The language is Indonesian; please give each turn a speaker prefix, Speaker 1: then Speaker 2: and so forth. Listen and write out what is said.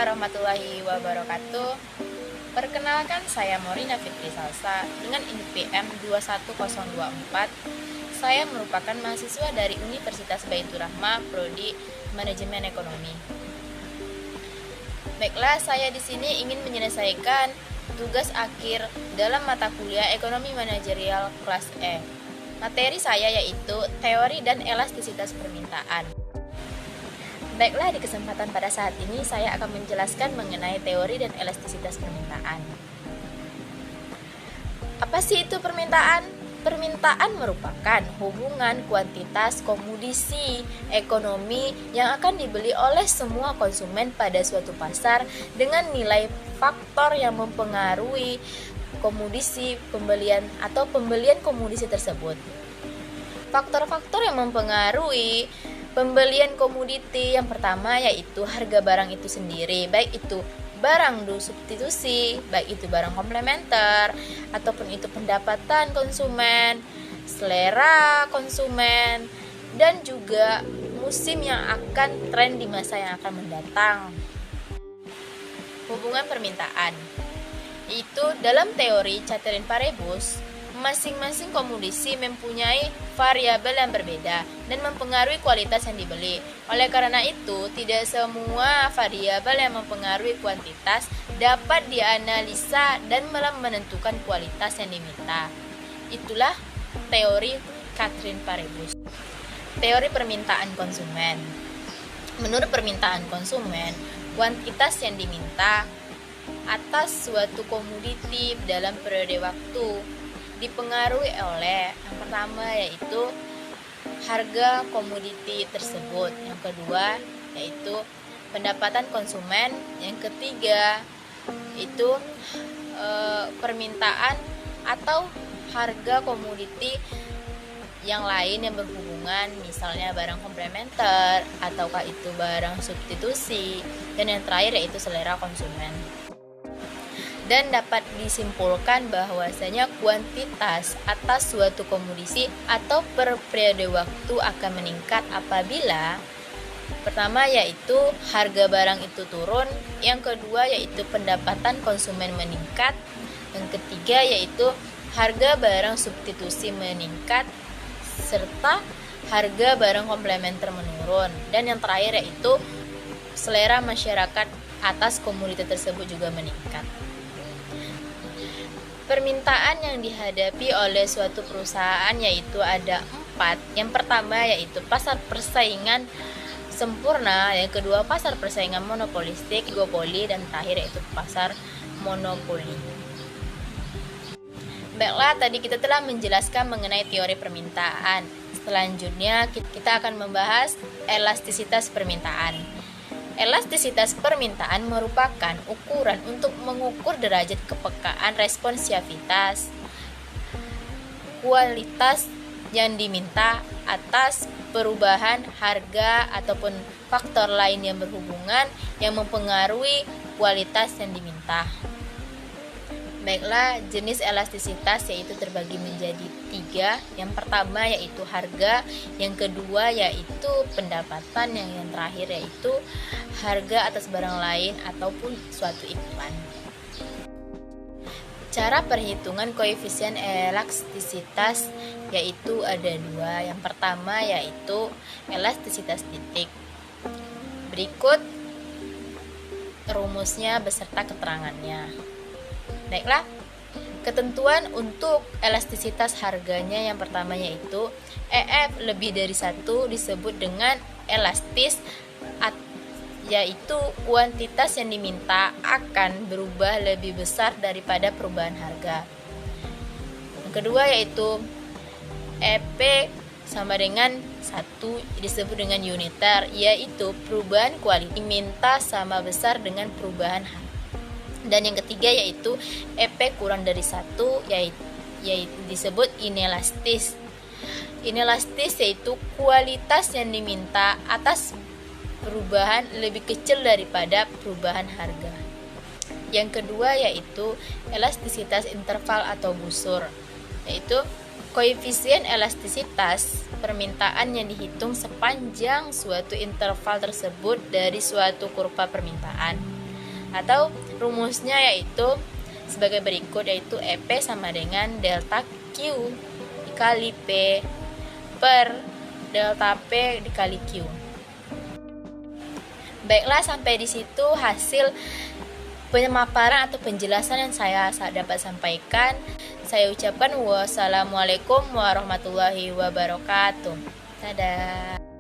Speaker 1: warahmatullahi wabarakatuh. Perkenalkan, saya Morina Fitri Salsa dengan NPM 21024. Saya merupakan mahasiswa dari Universitas Baitur Rahmah, Prodi Manajemen Ekonomi. Baiklah, saya di sini ingin menyelesaikan tugas akhir dalam mata kuliah Ekonomi Manajerial kelas E. Materi saya yaitu teori dan elastisitas permintaan. Baiklah, di kesempatan pada saat ini saya akan menjelaskan mengenai teori dan elastisitas permintaan. Apa sih itu permintaan? Permintaan merupakan hubungan kuantitas komoditi ekonomi yang akan dibeli oleh semua konsumen pada suatu pasar dengan nilai faktor yang mempengaruhi komoditi pembelian atau pembelian komoditi tersebut. Faktor-faktor yang mempengaruhi pembelian komoditi yang pertama yaitu harga barang itu sendiri, baik itu barang substitusi, baik itu barang komplementer, ataupun itu pendapatan konsumen, selera konsumen, dan juga musim yang akan tren di masa yang akan mendatang. Hubungan permintaan itu dalam teori Catherine-Parebus, masing-masing komoditi mempunyai variabel yang berbeda dan mempengaruhi kualitas yang dibeli. Oleh karena itu, tidak semua variabel yang mempengaruhi kuantitas dapat dianalisa dan malah menentukan kualitas yang diminta. Itulah teori Catherine-Parebus. Teori permintaan konsumen. Menurut permintaan konsumen, kuantitas yang diminta atas suatu komoditi dalam periode waktu dipengaruhi oleh yang pertama yaitu harga komoditi tersebut, yang kedua yaitu pendapatan konsumen, yang ketiga itu permintaan atau harga komoditi yang lain yang berhubungan, misalnya barang komplementer ataukah itu barang substitusi, dan yang terakhir yaitu selera konsumen. Dan dapat disimpulkan bahwasanya kuantitas atas suatu komoditi atau per periode waktu akan meningkat apabila pertama yaitu harga barang itu turun, yang kedua yaitu pendapatan konsumen meningkat, yang ketiga yaitu harga barang substitusi meningkat, serta harga barang komplementer menurun, dan yang terakhir yaitu selera masyarakat atas komoditi tersebut juga meningkat. Permintaan yang dihadapi oleh suatu perusahaan yaitu ada 4. Yang pertama yaitu pasar persaingan sempurna, yang kedua pasar persaingan monopolistik, duopoli, dan terakhir yaitu pasar monopoli. Baiklah, tadi kita telah menjelaskan mengenai teori permintaan. Selanjutnya kita akan membahas elastisitas permintaan. Elastisitas permintaan merupakan ukuran untuk mengukur derajat kepekaan responsivitas kualitas yang diminta atas perubahan harga ataupun faktor lain yang berhubungan yang mempengaruhi kualitas yang diminta. Baiklah, jenis elastisitas yaitu terbagi menjadi 3. Yang pertama yaitu harga, yang kedua yaitu pendapatan, yang terakhir yaitu harga atas barang lain ataupun suatu iklan. Cara perhitungan koefisien elastisitas yaitu ada 2. Yang pertama yaitu elastisitas titik. Berikut rumusnya beserta keterangannya. Baiklah, ketentuan untuk elastisitas harganya yang pertama yaitu EF lebih dari 1 disebut dengan elastis, yaitu kuantitas yang diminta akan berubah lebih besar daripada perubahan harga. Yang kedua yaitu EP sama dengan 1 disebut dengan uniter, yaitu perubahan kualitas diminta sama besar dengan perubahan harga. Dan yang ketiga yaitu EP kurang dari 1 yaitu disebut inelastis. Inelastis yaitu kualitas yang diminta atas perubahan lebih kecil daripada perubahan harga. Yang kedua yaitu elastisitas interval atau busur, yaitu koefisien elastisitas permintaan yang dihitung sepanjang suatu interval tersebut dari suatu kurva permintaan. Atau rumusnya yaitu sebagai berikut, yaitu EP sama dengan delta Q dikali P per delta P dikali Q. Baiklah, sampai di situ hasil pemaparan atau penjelasan yang saya dapat sampaikan. Saya ucapkan wassalamualaikum warahmatullahi wabarakatuh. Dadah.